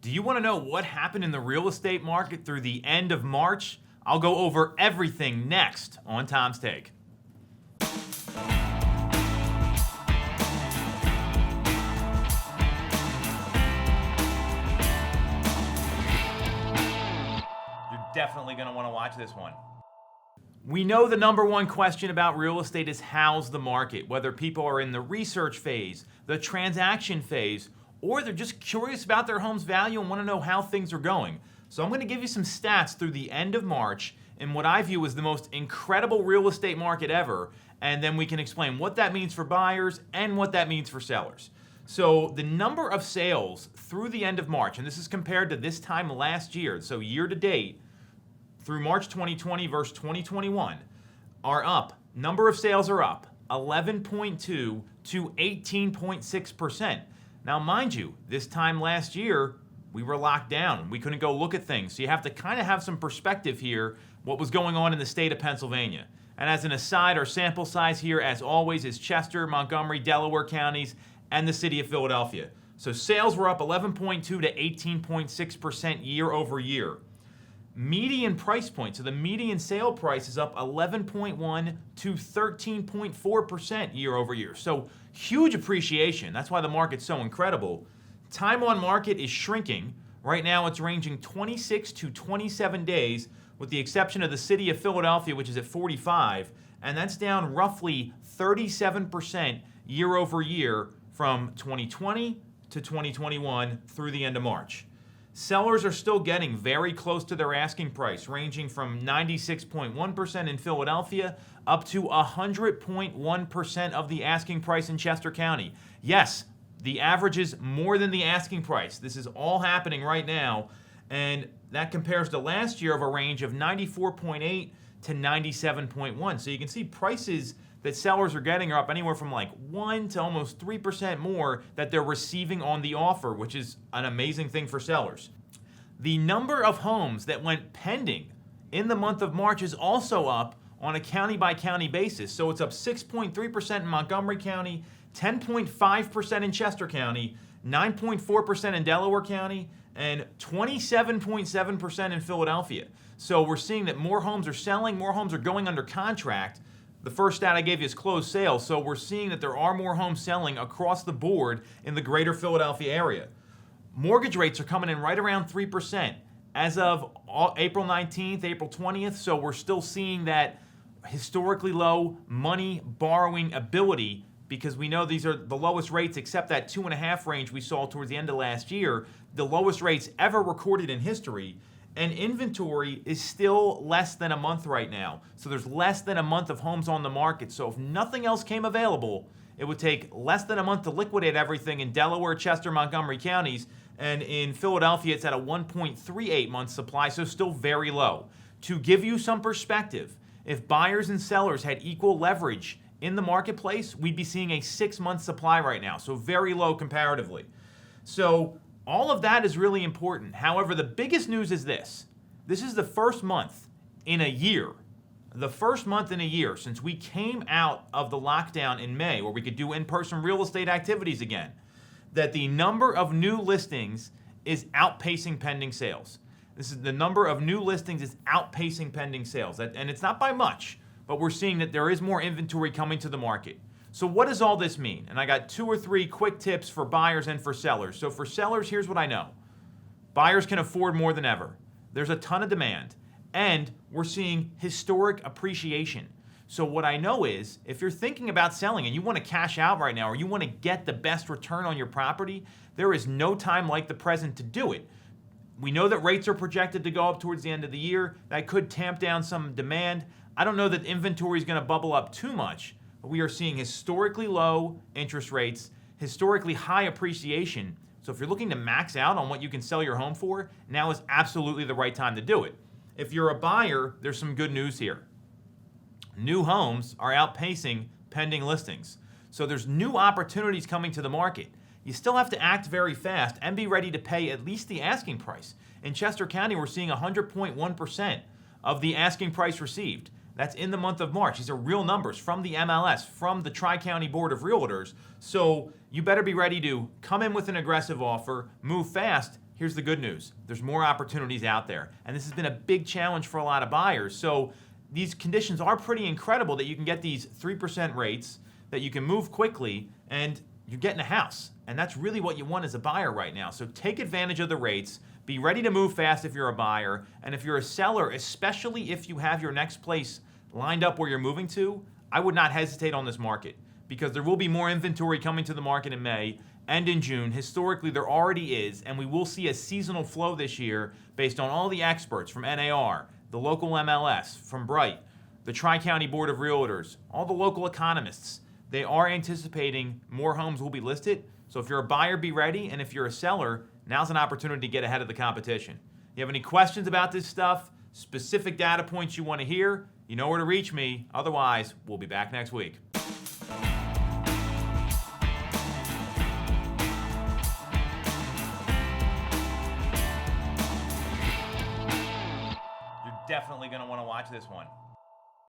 Do you want to know what happened in the real estate market through the end of March? I'll go over everything next on Tom's Take. You're definitely going to want to watch this one. We know the number one question about real estate is how's the market, whether people are in the research phase, the transaction phase, or they're just curious about their home's value and want to know how things are going. So I'm going to give you some stats through the end of March in what I view as the most incredible real estate market ever, and then we can explain what that means for buyers and what that means for sellers. So the number of sales through the end of March, and this is compared to this time last year, so year to date, through March 2020 versus 2021, are up. Number of sales are up 11.2 to 18.6%. Now, mind you, this time last year, we were locked down. We couldn't go look at things. So you have to kind of have some perspective here, what was going on in the state of Pennsylvania. And as an aside, our sample size here, as always, is Chester, Montgomery, Delaware counties, and the city of Philadelphia. So sales were up 11.2 to 18.6% year over year. Median price point, so the median sale price is up 11.1 to 13.4% year over year. So huge appreciation. That's why the market's so incredible. Time on market is shrinking. Right now it's ranging 26 to 27 days, with the exception of the city of Philadelphia, which is at 45, and that's down roughly 37% year over year from 2020 to 2021 through the end of March. Sellers are still getting very close to their asking price, ranging from 96.1% in Philadelphia up to 100.1% of the asking price in Chester County. Yes, the average is more than the asking price. This is all happening right now, and that compares to last year of a range of 94.8 to 97.1. So you can see prices that sellers are getting are up anywhere from like 1 to almost 3% more that they're receiving on the offer, which is an amazing thing for sellers. The number of homes that went pending in the month of March is also up on a county-by-county basis. So it's up 6.3% in Montgomery County, 10.5% in Chester County, 9.4% in Delaware County, and 27.7% in Philadelphia. So we're seeing that more homes are selling, more homes are going under contract. The first stat I gave you is closed sales, so we're seeing that there are more homes selling across the board in the greater Philadelphia area. Mortgage rates are coming in right around 3% as of April 19th, April 20th, so we're still seeing that historically low money borrowing ability, because we know these are the lowest rates except that 2.5 range we saw towards the end of last year, the lowest rates ever recorded in history. And inventory is still less than a month right now. So there's less than a month of homes on the market. So if nothing else came available, it would take less than a month to liquidate everything in Delaware, Chester, Montgomery counties. And in Philadelphia, it's at a 1.38 month supply, so still very low. To give you some perspective, if buyers and sellers had equal leverage in the marketplace, we'd be seeing a 6-month supply right now. So very low comparatively. So all of that is really important. However, the biggest news is this. This is the first month in a year, since we came out of the lockdown in May, where we could do in-person real estate activities again, that the number of new listings is outpacing pending sales. This is the number of new listings is outpacing pending sales. And it's not by much, but we're seeing that there is more inventory coming to the market. So what does all this mean? And I got 2 or 3 quick tips for buyers and for sellers. So for sellers, here's what I know. Buyers can afford more than ever. There's a ton of demand, and we're seeing historic appreciation. So what I know is, if you're thinking about selling and you want to cash out right now, or you want to get the best return on your property, there is no time like the present to do it. We know that rates are projected to go up towards the end of the year. That could tamp down some demand. I don't know that inventory is going to bubble up too much. We are seeing historically low interest rates, historically high appreciation. So if you're looking to max out on what you can sell your home for, now is absolutely the right time to do it. If you're a buyer, there's some good news here. New homes are outpacing pending listings. So there's new opportunities coming to the market. You still have to act very fast and be ready to pay at least the asking price. In Chester County, we're seeing 100.1% of the asking price received. That's in the month of March. These are real numbers from the MLS, from the Tri-County Board of Realtors. So you better be ready to come in with an aggressive offer, move fast. Here's the good news. There's more opportunities out there. And this has been a big challenge for a lot of buyers. So these conditions are pretty incredible that you can get these 3% rates, that you can move quickly, and you're getting a house. And that's really what you want as a buyer right now. So take advantage of the rates. Be ready to move fast if you're a buyer. And if you're a seller, especially if you have your next place lined up where you're moving to, I would not hesitate on this market, because there will be more inventory coming to the market in May and in June. Historically, there already is, and we will see a seasonal flow this year based on all the experts from NAR, the local MLS, from Bright, the Tri-County Board of Realtors, all the local economists. They are anticipating more homes will be listed. So if you're a buyer, be ready. And if you're a seller, now's an opportunity to get ahead of the competition. You have any questions about this stuff, specific data points you want to hear, you know where to reach me. Otherwise, we'll be back next week. You're definitely going to want to watch this one.